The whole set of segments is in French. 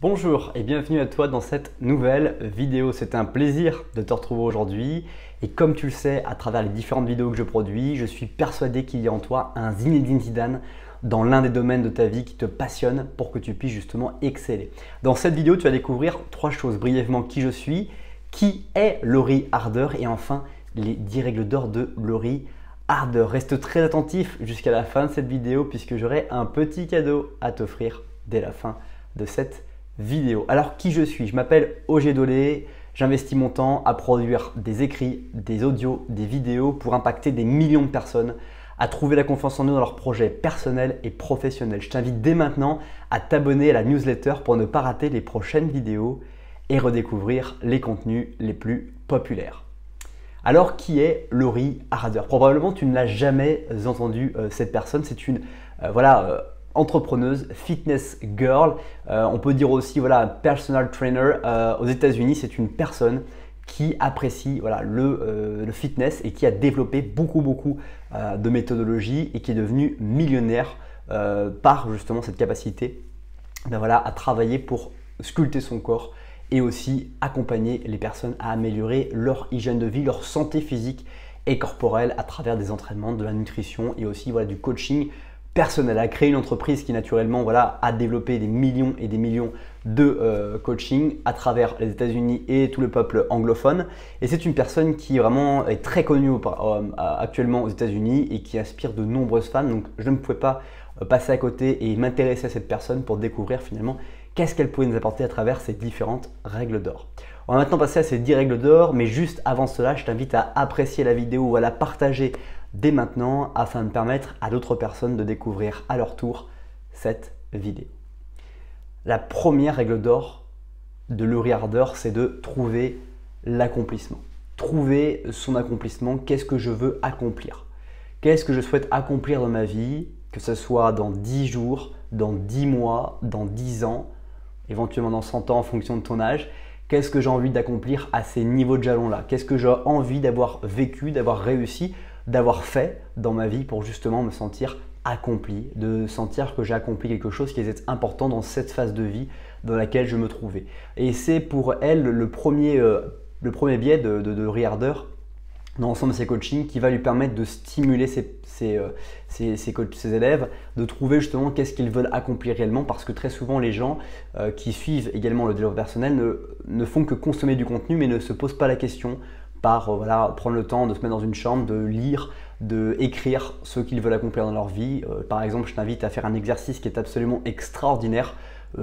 Bonjour et bienvenue à toi dans cette nouvelle vidéo. C'est un plaisir de te retrouver aujourd'hui et comme tu le sais à travers les différentes vidéos que je produis, je suis persuadé qu'il y a en toi un Zinedine Zidane dans l'un des domaines de ta vie qui te passionne pour que tu puisses justement exceller. Dans cette vidéo, tu vas découvrir trois choses brièvement: qui je suis, qui est Laurie Harder et enfin les 10 règles d'or de Laurie Harder. Reste très attentif jusqu'à la fin de cette vidéo puisque j'aurai un petit cadeau à t'offrir dès la fin de cette vidéo. Alors qui je suis? Je m'appelle Ogé Dolé, j'investis mon temps à produire des écrits, des audios, des vidéos pour impacter des millions de personnes à trouver la confiance en eux dans leurs projets personnels et professionnels. Je t'invite dès maintenant à t'abonner à la newsletter pour ne pas rater les prochaines vidéos et redécouvrir les contenus les plus populaires. Alors qui est Laurie Harder? Probablement tu ne l'as jamais entendu cette personne, c'est une entrepreneuse, fitness girl, on peut dire aussi personal trainer. Aux États-Unis, c'est une personne qui apprécie le fitness et qui a développé beaucoup de méthodologies et qui est devenue millionnaire par justement cette capacité à travailler pour sculpter son corps et aussi accompagner les personnes à améliorer leur hygiène de vie, leur santé physique et corporelle à travers des entraînements, de la nutrition et aussi du coaching personnel. Elle a créé une entreprise qui naturellement a développé des millions et des millions de coaching à travers les États-Unis et tout le peuple anglophone. Et c'est une personne qui vraiment est très connue actuellement aux États-Unis et qui inspire de nombreuses femmes. Donc je ne pouvais pas passer à côté et m'intéresser à cette personne pour découvrir finalement qu'est-ce qu'elle pouvait nous apporter à travers ces différentes règles d'or. On va maintenant passer à ces 10 règles d'or, mais juste avant cela, je t'invite à apprécier la vidéo ou à la partager dès maintenant afin de permettre à d'autres personnes de découvrir à leur tour cette vidéo. La première règle d'or de Laurie Harder, c'est de trouver l'accomplissement. Trouver son accomplissement, qu'est-ce que je veux accomplir? Qu'est-ce que je souhaite accomplir dans ma vie, que ce soit dans 10 jours, dans 10 mois, dans 10 ans, éventuellement dans 100 ans en fonction de ton âge. Qu'est-ce que j'ai envie d'accomplir à ces niveaux de jalons-là? Qu'est-ce que j'ai envie d'avoir vécu, d'avoir réussi, d'avoir fait dans ma vie pour justement me sentir accompli, de sentir que j'ai accompli quelque chose qui est important dans cette phase de vie dans laquelle je me trouvais. Et c'est pour elle le premier biais de Laurie Harder dans l'ensemble de ses coachings qui va lui permettre de stimuler ses élèves, de trouver justement qu'est-ce qu'ils veulent accomplir réellement, parce que très souvent les gens qui suivent également le développement personnel ne font que consommer du contenu mais ne se posent pas la question par prendre le temps de se mettre dans une chambre, de lire, d'écrire ce qu'ils veulent accomplir dans leur vie. Par exemple, je t'invite à faire un exercice qui est absolument extraordinaire,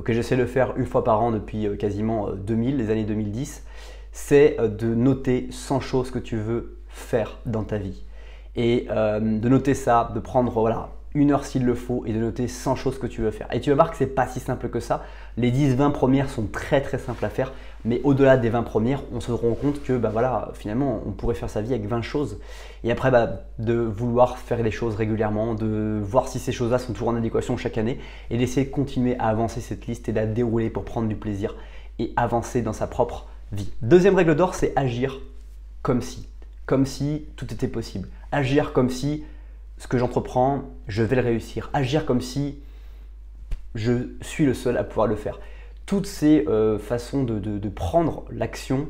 que j'essaie de faire une fois par an depuis quasiment les années 2010, c'est de noter 100 choses que tu veux faire dans ta vie. Et de noter ça, de prendre une heure s'il le faut et de noter 100 choses que tu veux faire. Et tu vas voir que c'est pas si simple que ça. Les 10-20 premières sont très simples à faire, mais au-delà des 20 premières, on se rend compte que finalement on pourrait faire sa vie avec 20 choses. Et après de vouloir faire les choses régulièrement, de voir si ces choses-là sont toujours en adéquation chaque année et d'essayer de continuer à avancer cette liste et de la dérouler pour prendre du plaisir et avancer dans sa propre vie. Deuxième règle d'or, c'est agir comme si tout était possible. Agir comme si ce que j'entreprends, je vais le réussir. Agir comme si je suis le seul à pouvoir le faire. Toutes ces façons de prendre l'action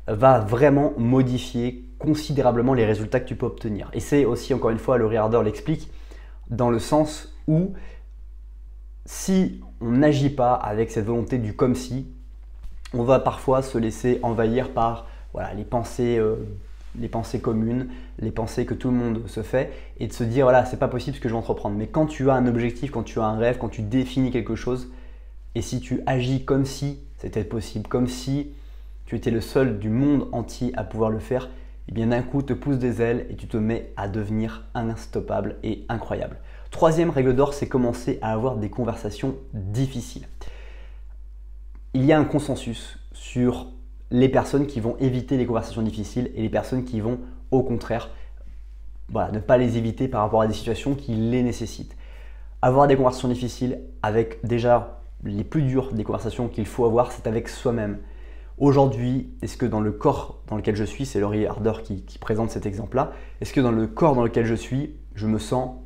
va vraiment modifier considérablement les résultats que tu peux obtenir. Et c'est aussi, encore une fois, Laurie Harder l'explique, dans le sens où si on n'agit pas avec cette volonté du comme si, on va parfois se laisser envahir par les pensées communes, les pensées que tout le monde se fait et de se dire c'est pas possible ce que je vais entreprendre. Mais quand tu as un objectif, quand tu as un rêve, quand tu définis quelque chose et si tu agis comme si c'était possible, comme si tu étais le seul du monde entier à pouvoir le faire, et bien d'un coup te pousse des ailes et tu te mets à devenir instoppable et incroyable. Troisième règle d'or, c'est commencer à avoir des conversations difficiles. Il y a un consensus sur les personnes qui vont éviter les conversations difficiles et les personnes qui vont au contraire ne pas les éviter par rapport à des situations qui les nécessitent. Avoir des conversations difficiles avec déjà les plus dures des conversations qu'il faut avoir, c'est avec soi-même. Aujourd'hui, est-ce que dans le corps dans lequel je suis, c'est Laurie Harder qui présente cet exemple-là, est-ce que dans le corps dans lequel je suis, je me sens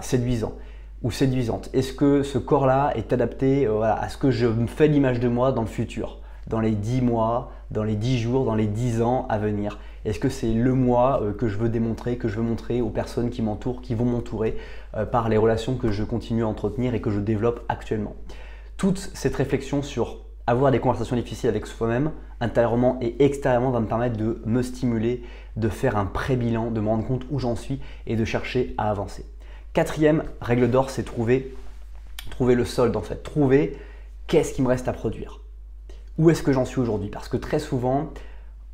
séduisant? ou séduisante? Est-ce que ce corps-là est adapté voilà, à ce que je me fais l'image de moi dans le futur, dans les 10 mois, dans les 10 jours, dans les 10 ans à venir? Est-ce que c'est le moi que je veux démontrer, que je veux montrer aux personnes qui m'entourent, qui vont m'entourer par les relations que je continue à entretenir et que je développe actuellement? Toute cette réflexion sur avoir des conversations difficiles avec soi-même, intérieurement et extérieurement, va me permettre de me stimuler, de faire un pré-bilan, de me rendre compte où j'en suis et de chercher à avancer. Quatrième règle d'or, c'est trouver le solde en fait. Trouver qu'est-ce qui me reste à produire. Où est-ce que j'en suis aujourd'hui? Parce que très souvent,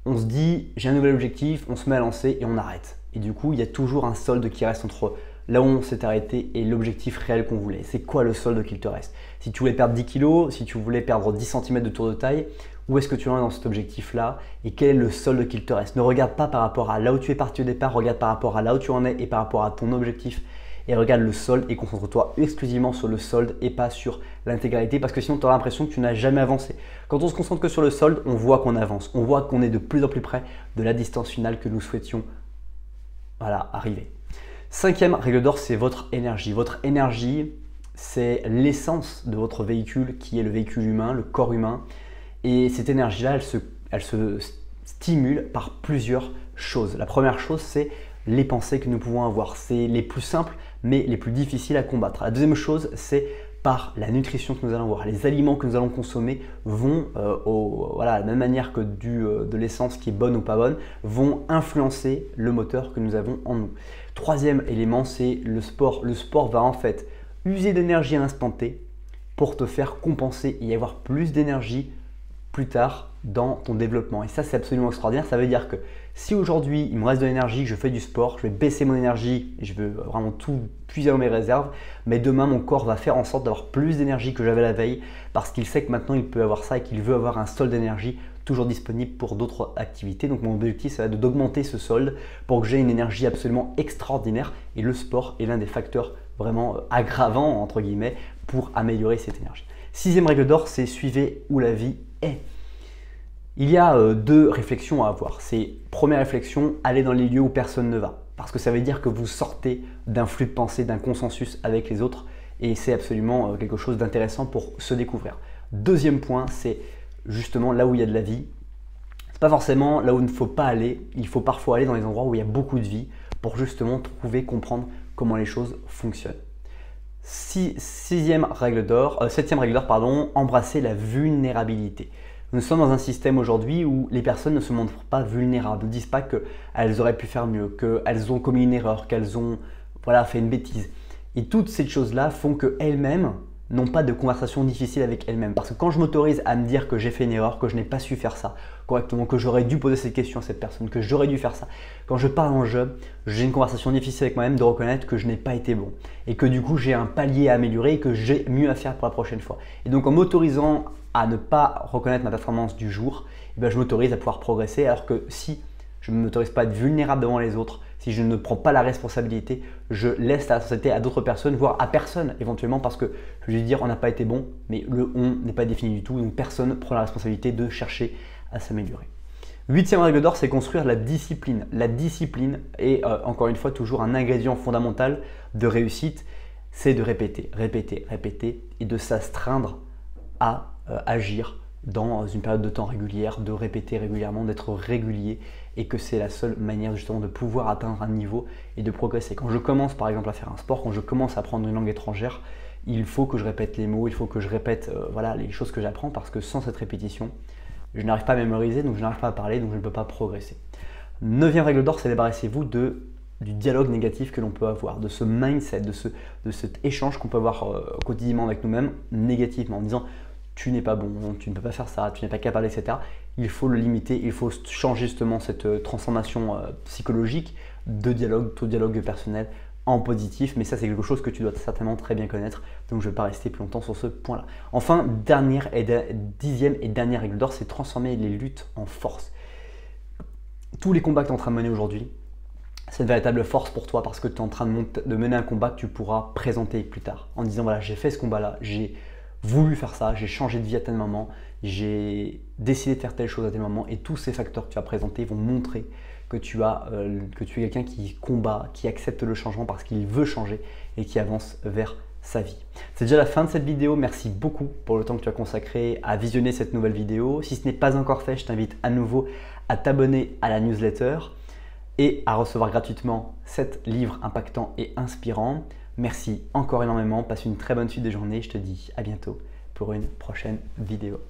on se dit j'ai un nouvel objectif, on se met à lancer et on arrête. Et du coup, il y a toujours un solde qui reste entre là où on s'est arrêté et l'objectif réel qu'on voulait. C'est quoi le solde qu'il te reste? Si tu voulais perdre 10 kg, si tu voulais perdre 10 cm de tour de taille, où est-ce que tu en es dans cet objectif-là et quel est le solde qu'il te reste? Ne regarde pas par rapport à là où tu es parti au départ, regarde par rapport à là où tu en es et par rapport à ton objectif. Et regarde le solde et concentre-toi exclusivement sur le solde et pas sur l'intégralité parce que sinon tu auras l'impression que tu n'as jamais avancé. Quand on se concentre que sur le solde, on voit qu'on avance, on voit qu'on est de plus en plus près de la distance finale que nous souhaitions arriver. Cinquième règle d'or, c'est votre énergie. Votre énergie, c'est l'essence de votre véhicule qui est le véhicule humain, le corps humain. Et cette énergie-là, elle se stimule par plusieurs choses. La première chose, c'est les pensées que nous pouvons avoir. C'est les plus simples, mais les plus difficiles à combattre. La deuxième chose, c'est par la nutrition que nous allons avoir. Les aliments que nous allons consommer vont, de la même manière que de l'essence qui est bonne ou pas bonne, vont influencer le moteur que nous avons en nous. Troisième élément, c'est le sport. Le sport va en fait user d'énergie à l'instant T pour te faire compenser et y avoir plus d'énergie plus tard dans ton développement. Et ça, c'est absolument extraordinaire. Ça veut dire que si aujourd'hui, il me reste de l'énergie, je fais du sport, je vais baisser mon énergie et je vais vraiment tout puiser dans mes réserves, mais demain, mon corps va faire en sorte d'avoir plus d'énergie que j'avais la veille parce qu'il sait que maintenant, il peut avoir ça et qu'il veut avoir un solde d'énergie toujours disponible pour d'autres activités. Donc, mon objectif, ça va être d'augmenter ce solde pour que j'ai une énergie absolument extraordinaire et le sport est l'un des facteurs vraiment aggravants, entre guillemets, pour améliorer cette énergie. Sixième règle d'or, c'est suivez où la vie est. Il y a deux réflexions à avoir. C'est première réflexion, aller dans les lieux où personne ne va. Parce que ça veut dire que vous sortez d'un flux de pensée, d'un consensus avec les autres et c'est absolument quelque chose d'intéressant pour se découvrir. Deuxième point, c'est justement là où il y a de la vie. C'est pas forcément là où il ne faut pas aller. Il faut parfois aller dans les endroits où il y a beaucoup de vie pour justement trouver, comprendre comment les choses fonctionnent. Septième règle d'or, embrasser la vulnérabilité. Nous sommes dans un système aujourd'hui où les personnes ne se montrent pas vulnérables, ne disent pas qu'elles auraient pu faire mieux, qu'elles ont commis une erreur, qu'elles ont fait une bêtise. Et toutes ces choses-là font qu'elles-mêmes n'ont pas de conversation difficile avec elles-mêmes. Parce que quand je m'autorise à me dire que j'ai fait une erreur, que je n'ai pas su faire ça correctement, que j'aurais dû poser cette question à cette personne, que j'aurais dû faire ça, quand je parle en jeu, j'ai une conversation difficile avec moi-même de reconnaître que je n'ai pas été bon et que du coup j'ai un palier à améliorer et que j'ai mieux à faire pour la prochaine fois. Et donc en m'autorisant à ne pas reconnaître ma performance du jour, je m'autorise à pouvoir progresser alors que si je ne m'autorise pas à être vulnérable devant les autres, si je ne prends pas la responsabilité, je laisse la responsabilité à d'autres personnes, voire à personne éventuellement parce que je vais dire on n'a pas été bon, mais le on n'est pas défini du tout, donc personne ne prend la responsabilité de chercher à s'améliorer. Huitième règle d'or, c'est construire la discipline. La discipline est encore une fois toujours un ingrédient fondamental de réussite, c'est de répéter, répéter, répéter et de s'astreindre à agir dans une période de temps régulière, de répéter régulièrement, d'être régulier et que c'est la seule manière justement de pouvoir atteindre un niveau et de progresser. Quand je commence par exemple à faire un sport, quand je commence à apprendre une langue étrangère, il faut que je répète les mots, il faut que je répète les choses que j'apprends parce que sans cette répétition, je n'arrive pas à mémoriser, donc je n'arrive pas à parler, donc je ne peux pas progresser. Neuvième règle d'or, c'est débarrassez-vous du dialogue négatif que l'on peut avoir, de ce mindset, de cet échange qu'on peut avoir quotidiennement avec nous-mêmes négativement en disant tu n'es pas bon, tu ne peux pas faire ça, tu n'es pas capable, etc. Il faut le limiter, il faut changer justement cette transformation psychologique de dialogue, tout dialogue personnel en positif, mais ça c'est quelque chose que tu dois certainement très bien connaître, donc je ne vais pas rester plus longtemps sur ce point-là. Enfin, dixième et dernière règle d'or, c'est transformer les luttes en force. Tous les combats que tu es en train de mener aujourd'hui, c'est une véritable force pour toi parce que tu es en train de mener un combat que tu pourras présenter plus tard en disant voilà, j'ai fait ce combat-là, j'ai voulu faire ça, j'ai changé de vie à tel moment, j'ai décidé de faire telle chose à tel moment et tous ces facteurs que tu as présentés vont montrer que tu es quelqu'un qui combat, qui accepte le changement parce qu'il veut changer et qui avance vers sa vie. C'est déjà la fin de cette vidéo. Merci beaucoup pour le temps que tu as consacré à visionner cette nouvelle vidéo. Si ce n'est pas encore fait, je t'invite à nouveau à t'abonner à la newsletter et à recevoir gratuitement 7 livres impactants et inspirants. Merci encore énormément. Passe une très bonne suite de journée. Je te dis à bientôt pour une prochaine vidéo.